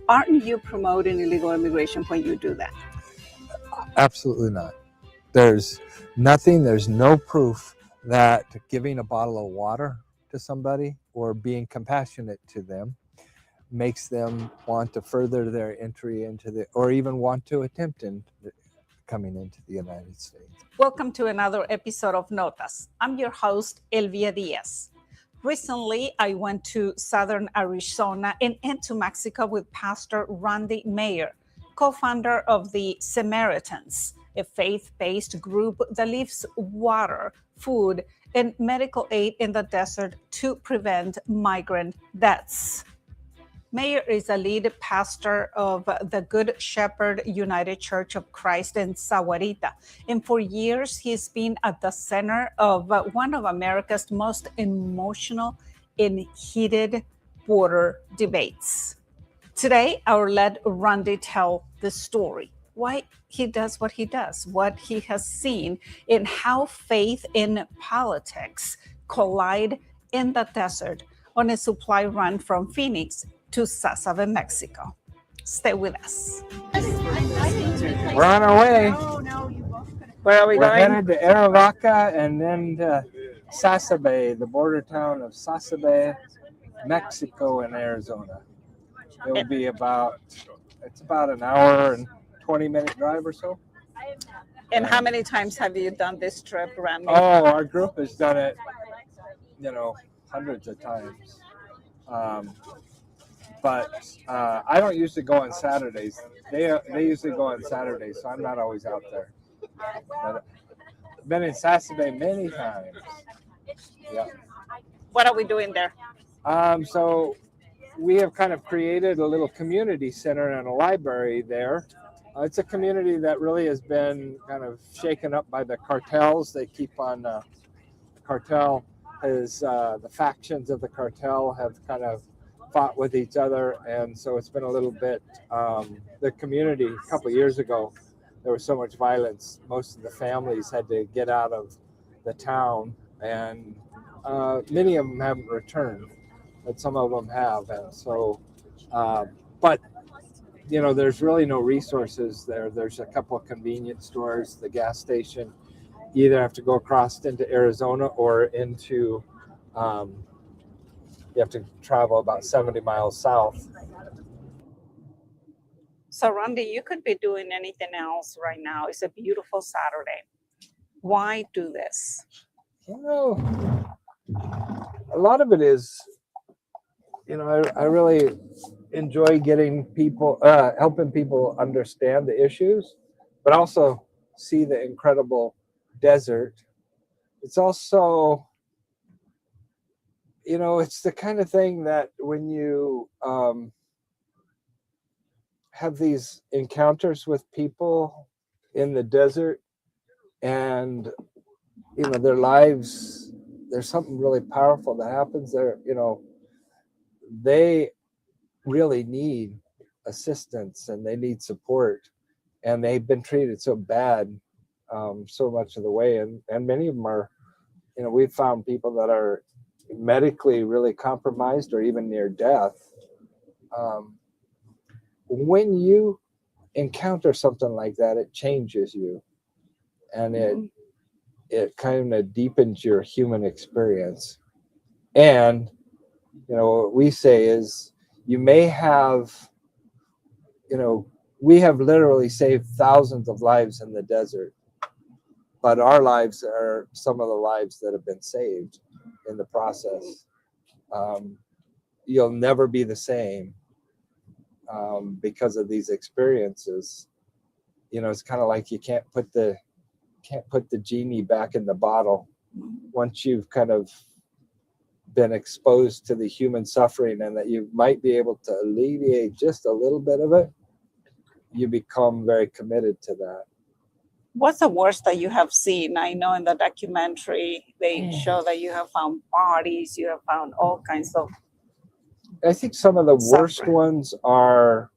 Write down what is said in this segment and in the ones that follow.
Aren't you promoting illegal immigration when you do that? Absolutely not. There's no proof that giving a bottle of water to somebody or being compassionate to them makes them want to further their entry or even want to attempt coming into the United States. Welcome to another episode of Notas. I'm your host, Elvia Diaz. Recently, I went to southern Arizona and into Mexico with Pastor Randy Mayer, co-founder of the Samaritans, a faith-based group that leaves water, food, and medical aid in the desert to prevent migrant deaths. Mayer is a lead pastor of the Good Shepherd United Church of Christ in Sahuarita. And for years, he's been at the center of one of America's most emotional and heated border debates. Today, I'll let Randy tell the story, why he does what he does, what he has seen, and how faith and politics collide in the desert on a supply run from Phoenix to Sasabe, Mexico. Stay with us. We're on our way. Where are we We're going? headed to Aravaca and then to Sasabe, the border town of Sasabe, Mexico and Arizona. It will be about an hour and 20-minute drive or so. And how many times have you done this trip, Randy? Oh, our group has done it, hundreds of times. But I don't usually go on Saturdays. They usually go on Saturdays, so I'm not always out there. But I've been in Sasabe many times. Yeah. What are we doing there? So we have kind of created a little community center and a library there. It's a community that really has been kind of shaken up by the cartels. They keep on the factions of the cartel have kind of fought with each other, and so it's been a little bit the community. A couple of years ago there was so much violence, most of the families had to get out of the town, and many of them haven't returned, but some of them have. And so but there's really no resources there. There's a couple of convenience stores, the gas station. You either have to go across into Arizona or into you have to travel about 70 miles south. So, Randy, you could be doing anything else right now. It's a beautiful Saturday. Why do this? A lot of it is, I really enjoy getting people, helping people understand the issues, but also see the incredible desert. It's also, it's the kind of thing that when you have these encounters with people in the desert and, their lives, there's something really powerful that happens there. They really need assistance and they need support, and they've been treated so bad so much of the way. And many of them are, we've found people that are medically really compromised or even near death. When you encounter something like that, it changes you, and it kind of deepens your human experience. And what we say is, you may have, we have literally saved thousands of lives in the desert, but our lives are some of the lives that have been saved in the process. You'll never be the same because of these experiences. It's kind of like you can't put the genie back in the bottle. Once you've kind of been exposed to the human suffering and that you might be able to alleviate just a little bit of it, you become very committed to that. What's the worst that you have seen? I know in the documentary they show that you have found bodies, you have found all kinds of. I think some of the worst ones are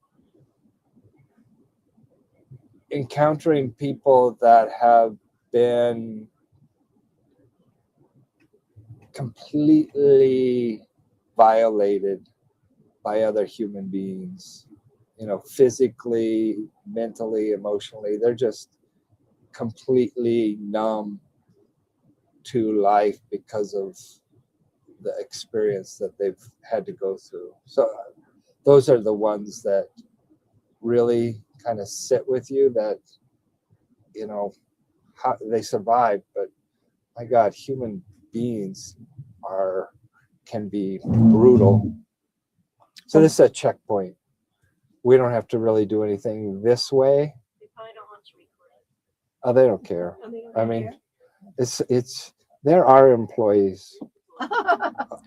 encountering people that have been completely violated by other human beings. physically, mentally, emotionally. They're just completely numb to life because of the experience that they've had to go through. So those are the ones that really kind of sit with you, that how they survive. But my God, human beings can be brutal. So this is a checkpoint. We don't have to really do anything this way. They probably don't want to record. Oh, they don't care. Oh, they don't I mean, care? it's there are employees.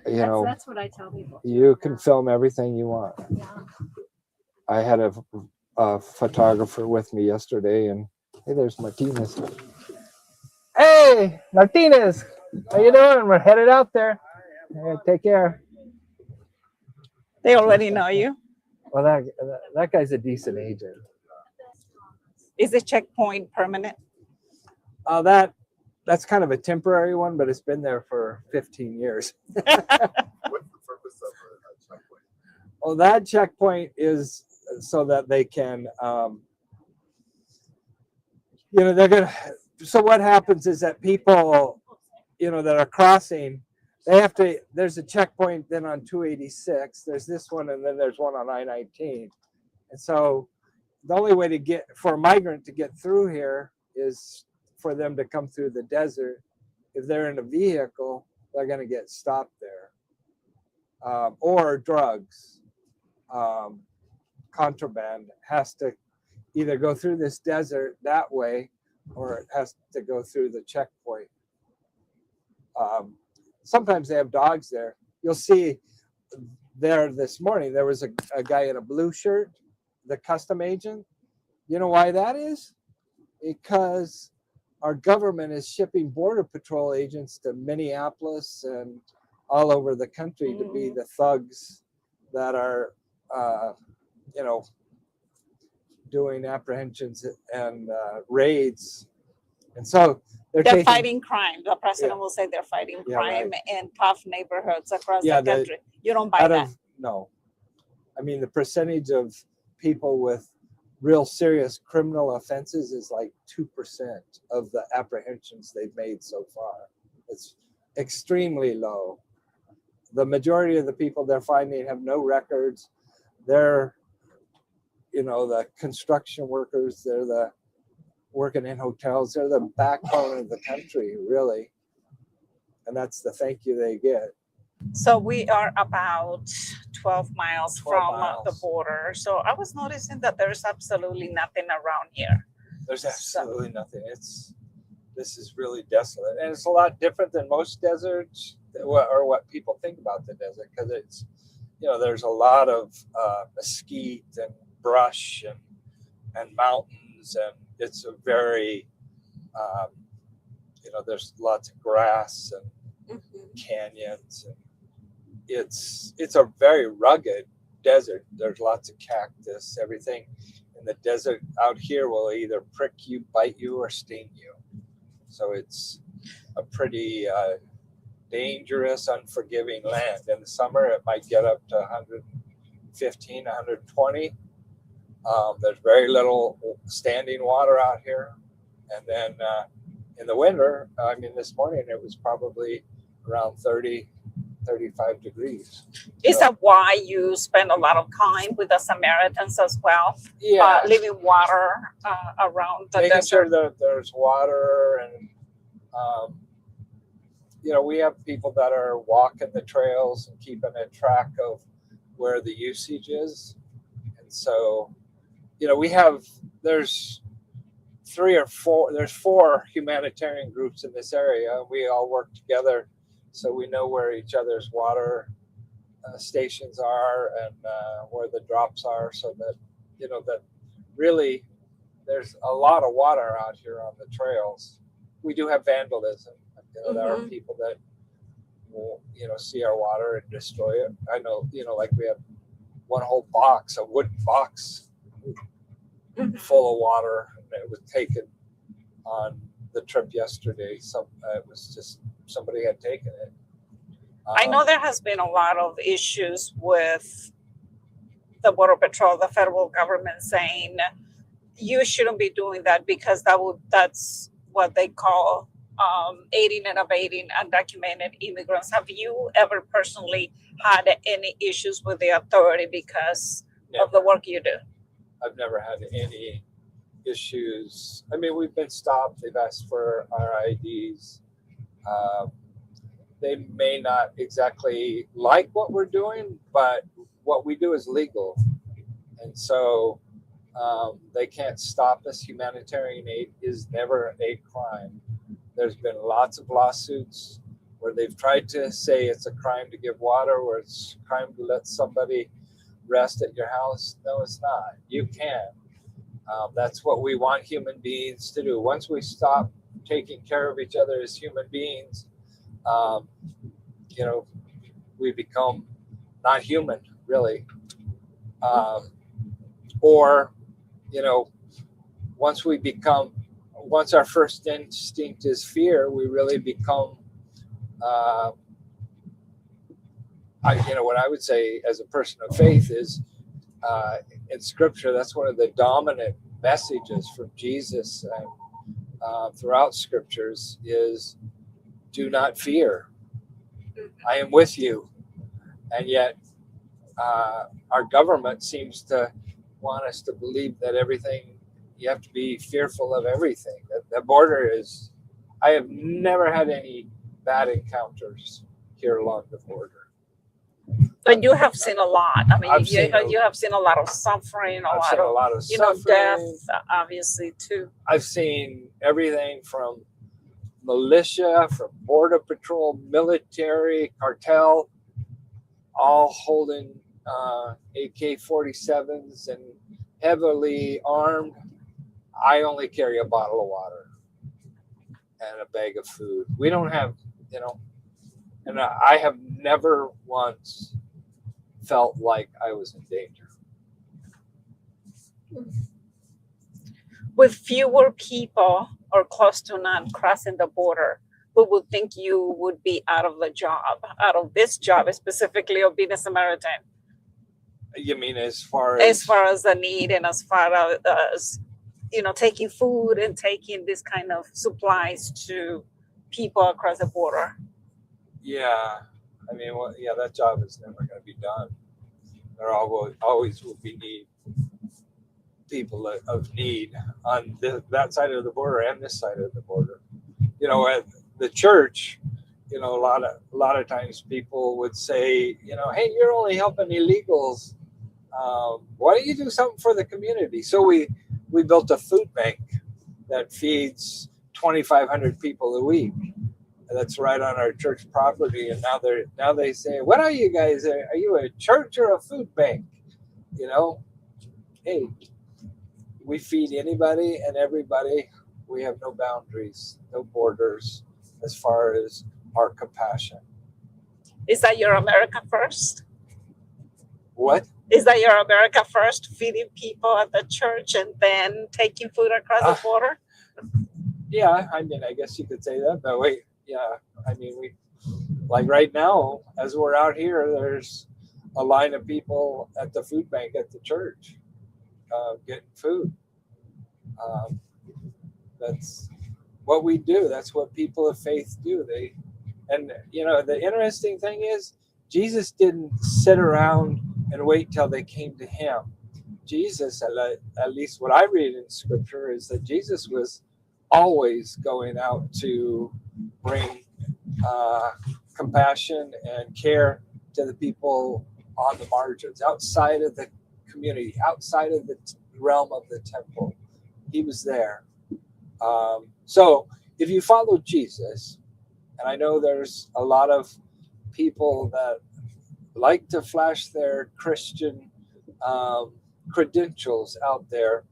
That's what I tell people. You can film everything you want. Yeah. I had a photographer with me yesterday, and hey, there's Martinez. Hey, Martinez, how you doing? We're headed out there. Hey, take care. They already know you. Well, that guy's a decent agent. Is the checkpoint permanent? That's kind of a temporary one, but it's been there for 15 years. What's the purpose of a checkpoint? Well, that checkpoint is so that they can, they're gonna. So what happens is that people, that are crossing, they have to. There's a checkpoint then on 286. There's this one, and then there's one on I-19. And so, the only way for a migrant to get through here is for them to come through the desert. If they're in a vehicle, they're going to get stopped there. Or drugs. Contraband has to either go through this desert that way, or it has to go through the checkpoint. Sometimes they have dogs there. You'll see there this morning, there was a guy in a blue shirt, the custom agent. You know why that is? Because our government is shipping Border Patrol agents to Minneapolis and all over the country to be the thugs that are, doing apprehensions and raids. And so they're fighting crime. The president will say they're fighting crime in tough neighborhoods across the country. You don't buy that? No. I mean, the percentage of people with real serious criminal offenses is like 2% of the apprehensions they've made so far. It's extremely low. The majority of the people they're finding have no records. They're, the construction workers, they're the working in hotels, they're the backbone of the country, really. And that's the thank you they get. So we are about 12 miles from the border. So I was noticing that there's absolutely nothing around here. There's absolutely nothing. This is really desolate. And it's a lot different than most deserts, or what people think about the desert, because it's, there's a lot of mesquite and brush and mountains, and it's a very, there's lots of grass and canyons, and it's a very rugged desert. There's lots of cactus. Everything in the desert out here will either prick you, bite you, or sting you. So it's a pretty dangerous, unforgiving land. In the summer, it might get up to 115, 120. There's very little standing water out here. And then in the winter, this morning, it was probably around 30, 35 degrees. Is that why you spend a lot of time with the Samaritans as well? Yeah. Leaving water around the Making desert? sure that there's water, and we have people that are walking the trails and keeping a track of where the usage is. And so, there's 4 humanitarian groups in this area. We all work together, so we know where each other's water stations are and where the drops are, so that, that really there's a lot of water out here on the trails. We do have vandalism. There are people that will, see our water and destroy it. I know, like we have one whole box, a wooden box full of water, and it was taken on the trip yesterday. It was just somebody had taken it. I know there has been a lot of issues with the Border Patrol, the federal government saying you shouldn't be doing that because that's what they call aiding and abetting undocumented immigrants. Have you ever personally had any issues with the authority because of the work you do? I've never had any issues. I mean, we've been stopped. They've asked for our IDs. They may not exactly like what we're doing, but what we do is legal. And so they can't stop us. Humanitarian aid is never a crime. There's been lots of lawsuits where they've tried to say it's a crime to give water, or it's a crime to let somebody rest at your house. No, it's not. You can. That's what we want human beings to do. Once we stop taking care of each other as human beings, we become not human, really. Or, once our first instinct is fear, we really become, what I would say as a person of faith is, in Scripture, that's one of the dominant messages from Jesus and throughout Scriptures is, do not fear. I am with you. And yet, our government seems to want us to believe that you have to be fearful of everything. The border I have never had any bad encounters here along the border. But you have seen a lot. I mean, you have seen a lot of suffering, a lot of death, obviously, too. I've seen everything from militia, from border patrol, military, cartel, all holding AK-47s and heavily armed. I only carry a bottle of water and a bag of food. We don't have, and I have never once felt like I was in danger. With fewer people or close to none crossing the border, who would think you would be out of this job, specifically of being a Samaritan? You mean as far as the need, and as far as taking food and taking this kind of supplies to people across the border? Yeah, I mean, that job is never going to be done. There always will be people of need on that side of the border and this side of the border. At the church, a lot of times people would say, hey, you're only helping illegals. Why don't you do something for the community? So we built a food bank that feeds 2,500 people a week. That's right on our church property. And now they say, what are you guys? Are you a church or a food bank? Hey, we feed anybody and everybody. We have no boundaries, no borders as far as our compassion. Is that your America first? What? Is that your America first, feeding people at the church and then taking food across the border? Yeah, I mean, I guess you could say that, but wait. Yeah, I mean, we like right now, as we're out here, there's a line of people at the food bank at the church getting food. That's what we do. That's what people of faith do. The interesting thing is, Jesus didn't sit around and wait till they came to him. Jesus, at least what I read in Scripture, is that Jesus was always going out to bring compassion and care to the people on the margins, outside of the community, outside of the realm of the temple. He was there. So if you follow Jesus, and I know there's a lot of people that like to flash their Christian credentials out there,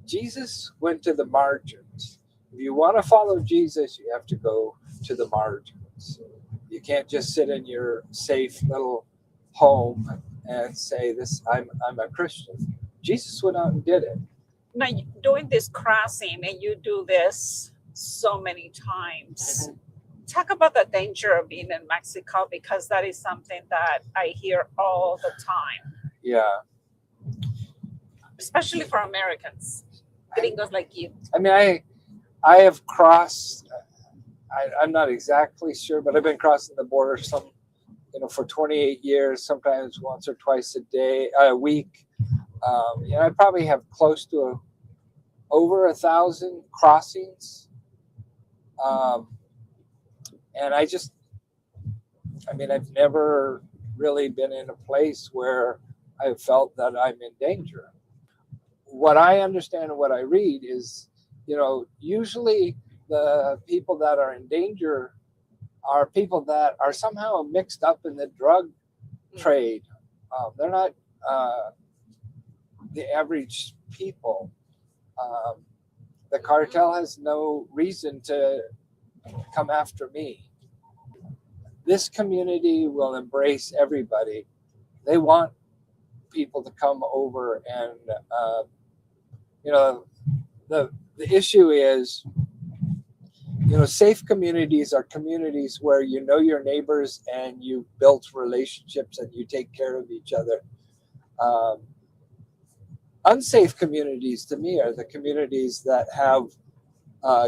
Jesus went to the margins. If you want to follow Jesus, you have to go to the margins. You can't just sit in your safe little home and say, I'm a Christian. Jesus went out and did it. Now, doing this crossing, and you do this so many times, talk about the danger of being in Mexico, because that is something that I hear all the time. Yeah. especially for Americans, gringos like you. I mean, I have crossed. I'm not exactly sure, but I've been crossing the border for 28 years, sometimes once or twice a week. I probably have close to over 1,000 crossings. And I've never really been in a place where I felt that I'm in danger. What I understand and what I read is, usually the people that are in danger are people that are somehow mixed up in the drug trade. They're not the average people. The cartel has no reason to come after me. This community will embrace everybody. They want people to come over, and the issue is, safe communities are communities where you know your neighbors and you build relationships and you take care of each other. Unsafe communities, to me, are the communities that have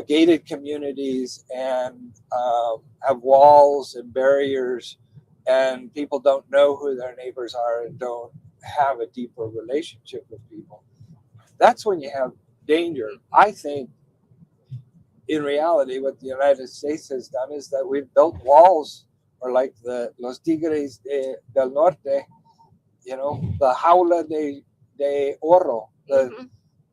gated communities and have walls and barriers, and people don't know who their neighbors are and don't have a deeper relationship with people. That's when you have danger. I think in reality, what the United States has done is that we've built walls, or like the Los Tigres del Norte, the jaula de oro.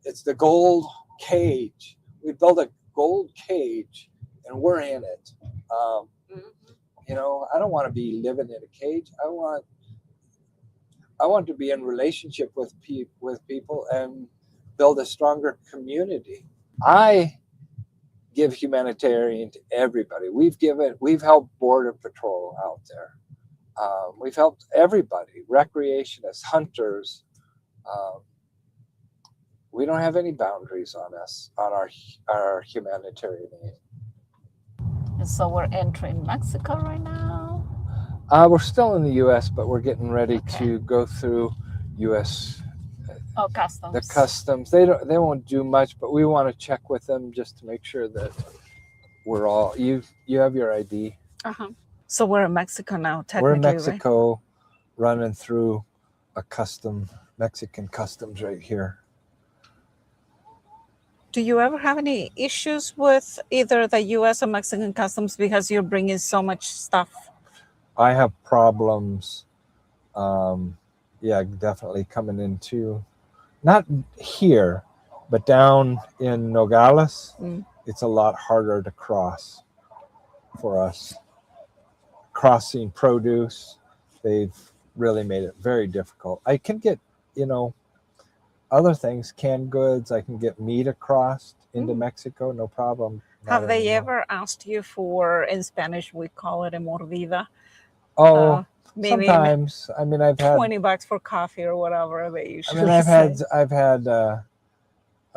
It's the gold cage. We built a gold cage, and we're in it. I don't want to be living in a cage. I want to be in relationship with people and build a stronger community. I give humanitarian to everybody. We've helped Border Patrol out there. We've helped everybody, recreationists, hunters. We don't have any boundaries on us, on our humanitarian aid. And so we're entering Mexico right now. We're still in the U.S., but we're getting ready to go through U.S. Customs. The customs. They won't do much, but we want to check with them just to make sure that we're all. You have your ID. So we're in Mexico now. Technically, we're in Mexico, right? Running through a Mexican customs right here. Do you ever have any issues with either the U.S. or Mexican customs because you're bringing so much stuff? I have problems. Definitely coming into, not here, but down in Nogales. It's a lot harder to cross for us. Crossing produce, they've really made it very difficult. I can get, other things, canned goods. I can get meat across into Mexico, no problem. Have they ever asked you for, in Spanish, we call it a mordida? Maybe sometimes. I've had $20 for coffee or whatever they usually I've had a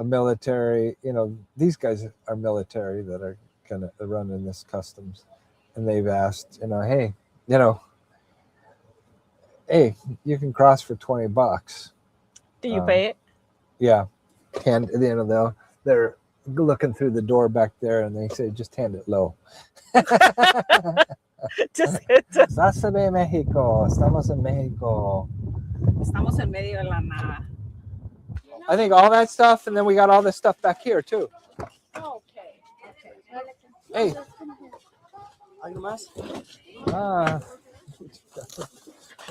military, these guys are military that are kind of running this customs, and they've asked, hey, you can cross for $20. Do you pay it? Yeah. And they're looking through the door back there, and they say, just hand it low. Pásame México. Estamos en México. Estamos en medio de la nada. I think all that stuff, and then we got all this stuff back here too. Okay. Hey. ¿Algo más?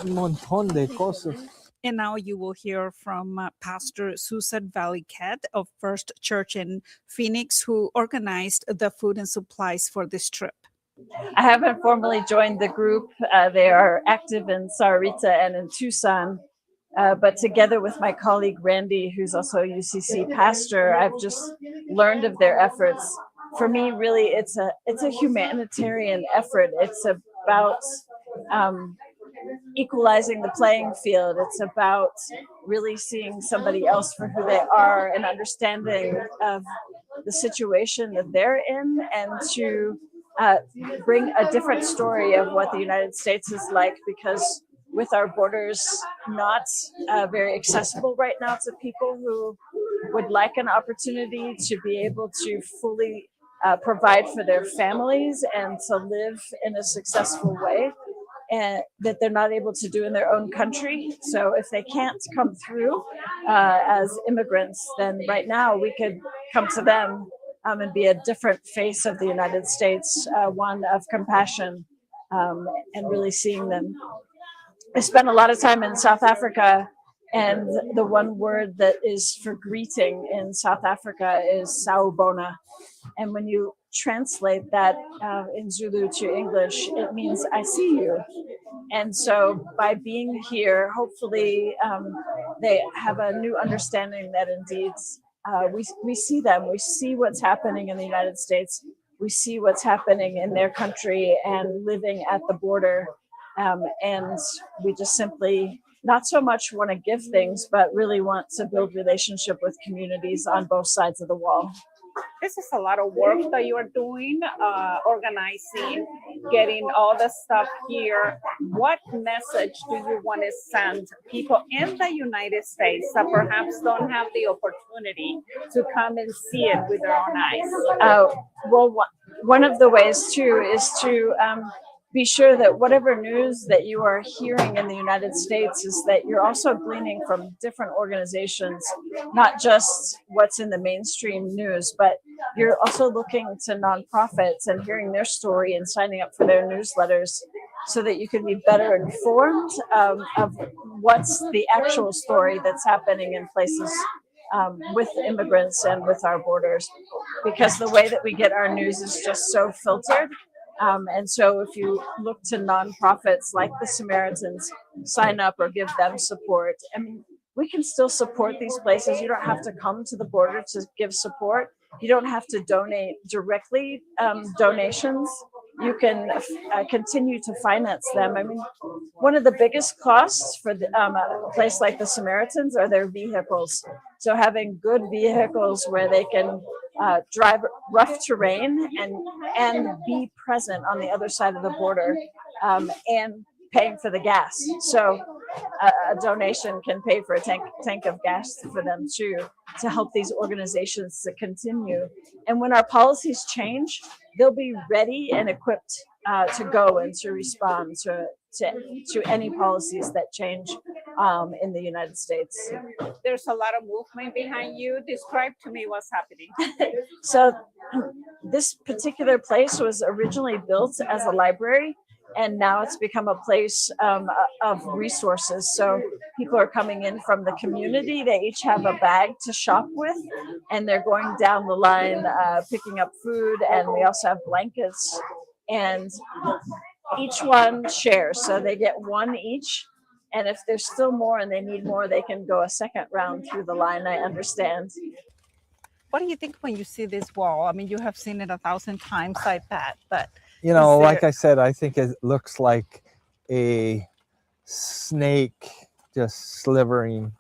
Un montón de cosas. And now you will hear from Pastor Susan Valiquette of First Church in Phoenix, who organized the food and supplies for this trip. I haven't formally joined the group. They are active in Sarita and in Tucson. But together with my colleague Randy, who's also a UCC pastor, I've just learned of their efforts. For me, really, it's a humanitarian effort. It's about equalizing the playing field. It's about really seeing somebody else for who they are and understanding of the situation that they're in, and to bring a different story of what the United States is like, because with our borders not very accessible right now to people who would like an opportunity to be able to fully provide for their families and to live in a successful way, and that they're not able to do in their own country. So if they can't come through as immigrants, then right now we could come to them and be a different face of the United States, one of compassion, and really seeing them. I spent a lot of time in South Africa, and the one word that is for greeting in South Africa is sawubona. And when you translate that in Zulu to English, it means I see you. And so by being here, hopefully they have a new understanding that indeed we see them. We see what's happening in the United States. We see what's happening in their country and living at the border. And we just simply not so much want to give things, but really want to build relationship with communities on both sides of the wall. This is a lot of work that you are doing, organizing, getting all the stuff here. What message do you want to send people in the United States that perhaps don't have the opportunity to come and see it with their own eyes? Well, one of the ways too is to be sure that whatever news that you are hearing in the United States is that you're also gleaning from different organizations, not just what's in the mainstream news, but you're also looking to nonprofits and hearing their story and signing up for their newsletters so that you can be better informed of what's the actual story that's happening in places with immigrants and with our borders, because the way that we get our news is just so filtered. And so if you look to nonprofits like the Samaritans, sign up or give them support. I mean, we can still support these places. You don't have to come to the border to give support. You don't have to donate directly donations. You can continue to finance them. I mean, one of the biggest costs for a place like the Samaritans are their vehicles. So having good vehicles where they can drive rough terrain and be present on the other side of the border, and paying for the gas. So a donation can pay for a tank of gas for them too, to help these organizations to continue. And when our policies change, they'll be ready and equipped to go and to respond to any policies that change in the United States. There's a lot of movement behind you. Describe to me what's happening. So this particular place was originally built as a library, and now it's become a place of resources. So people are coming in from the community. They each have a bag to shop with, and they're going down the line picking up food, and we also have blankets, and each one shares. So they get one each, and if there's still more and they need more, they can go a second round through the line, I understand. What do you think when you see this wall? I mean, you have seen it 1,000 times, I bet, but You know, like I said, I think it looks like a snake just slithering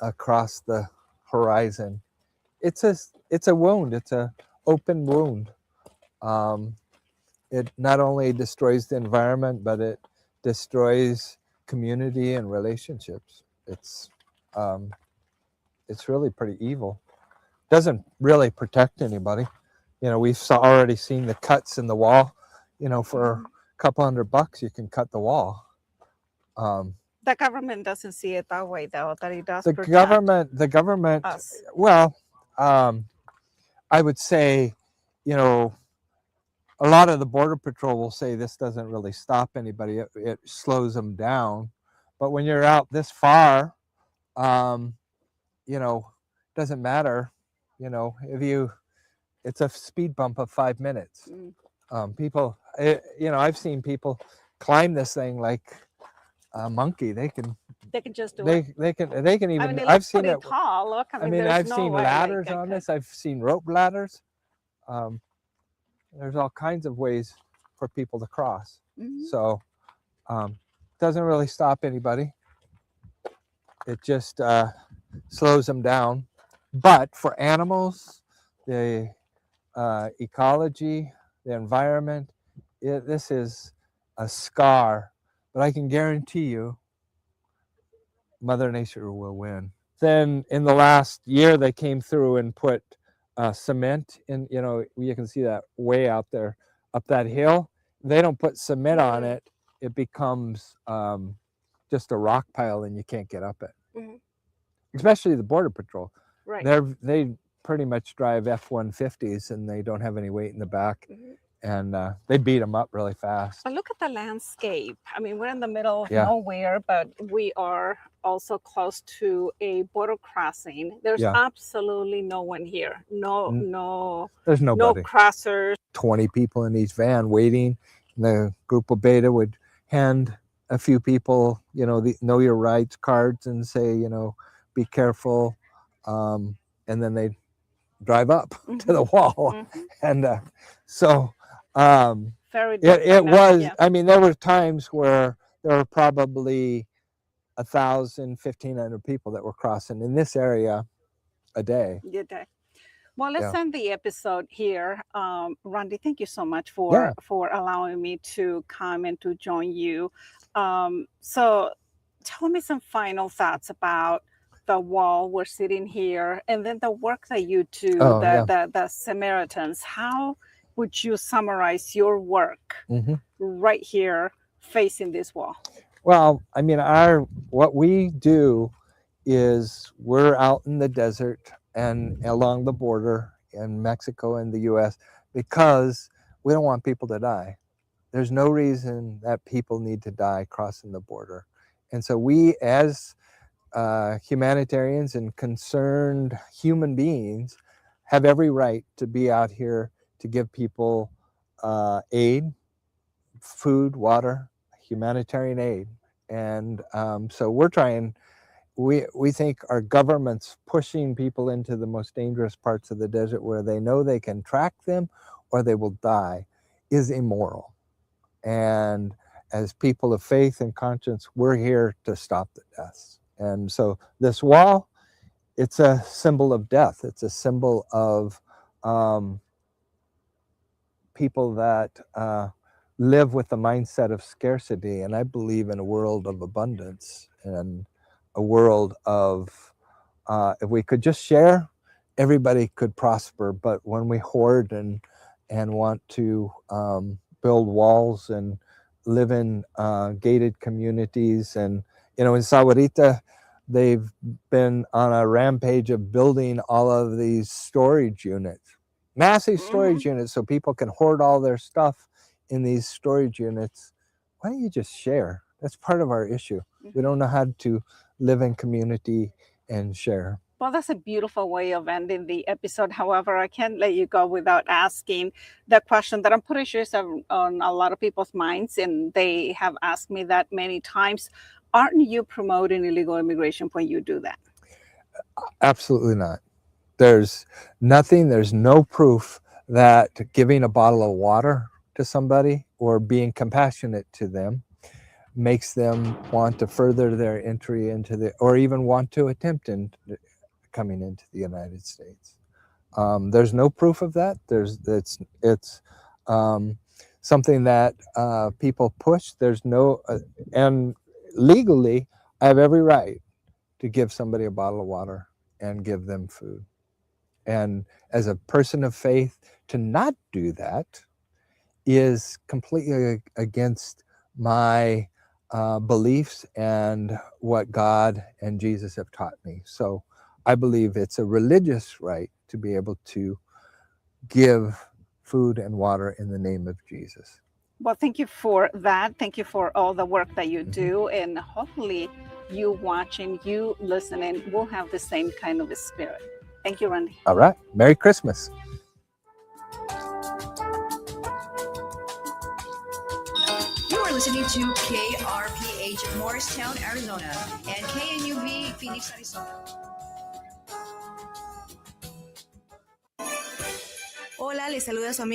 across the horizon. It's a wound. It's an open wound. It not only destroys the environment, but it destroys community and relationships. It's really pretty evil. Doesn't really protect anybody. You know, we've already seen the cuts in the wall. You know, for a couple $100 you can cut the wall. The government doesn't see it that way, though, that it does The protect government, us. well, I would say, you know, a lot of the Border Patrol will say this doesn't really stop anybody. It slows them down. But when you're out this far, you know, it doesn't matter. You know, it's a speed bump of 5 minutes. People, you know, I've seen people climb this thing like a monkey. They can just do it. They can even. I mean, I've seen it. Tall. Look, I mean, I've seen ladders on this. I've seen rope ladders. There's all kinds of ways for people to cross. So doesn't really stop anybody. It just slows them down. But for animals, the ecology, the environment, this is a scar but I can guarantee you Mother Nature will win. Then in the last year, they came through and put cement in, you can see that way out there up that hill. They don't put cement on it, it becomes just a rock pile and you can't get up it. Especially the Border Patrol. Right. They pretty much drive F-150s and they don't have any weight in the back. And they beat them up really fast. But look at the landscape. I mean, we're in the middle of Yeah. nowhere, but we are also close to a border crossing. There's Yeah. absolutely no one here. No There's nobody. crossers. 20 people in each van waiting. And the group of Beta would hand a few people, the know your rights cards and say, be careful. And then they'd drive up to the wall. And so Very it was, yeah. I mean, there were times where there were probably 1,000, 1,500 people that were crossing in this area a day. Well, let's end the episode here. Randy, thank you so much for allowing me to come and to join you. So tell me some final thoughts about the wall. We're sitting here, and then the work that you do, the Samaritans. How would you summarize your work right here facing this wall? Well, I mean, what we do is we're out in the desert and along the border in Mexico and the US because we don't want people to die. There's no reason that people need to die crossing the border. And so we, as humanitarians and concerned human beings, have every right to be out here to give people aid, food, water, humanitarian aid. And so we're trying, we think our government's pushing people into the most dangerous parts of the desert where they know they can track them or they will die is immoral. And as people of faith and conscience, we're here to stop the deaths. And so this wall, it's a symbol of death. It's a symbol of people that live with the mindset of scarcity. And I believe in a world of abundance and a world of, if we could just share, everybody could prosper. But when we hoard and want to build walls and live in gated communities, and in Sahuarita, they've been on a rampage of building all of these storage units, massive storage units, so people can hoard all their stuff in these storage units. Why don't you just share? That's part of our issue. We don't know how to live in community and share. Well, that's a beautiful way of ending the episode. However, I can't let you go without asking the question that I'm pretty sure is on a lot of people's minds, and they have asked me that many times. Aren't you promoting illegal immigration when you do that? Absolutely not. There's no proof that giving a bottle of water to somebody or being compassionate to them makes them want to further their entry into or even want to attempt coming into the United States. There's no proof of that. It's something that people push. There's no, and legally, I have every right to give somebody a bottle of water and give them food. And as a person of faith, to not do that is completely against my beliefs and what God and Jesus have taught me. So I believe it's a religious right to be able to give food and water in the name of Jesus. Well, thank you for that. Thank you for all the work that you do. And hopefully you watching, you listening will have the same kind of a spirit. Thank you, Randy. All right. Merry Christmas. You are listening to KRPH Morristown, Arizona, and KNUV Phoenix, Arizona. Hola, les saluda su amiga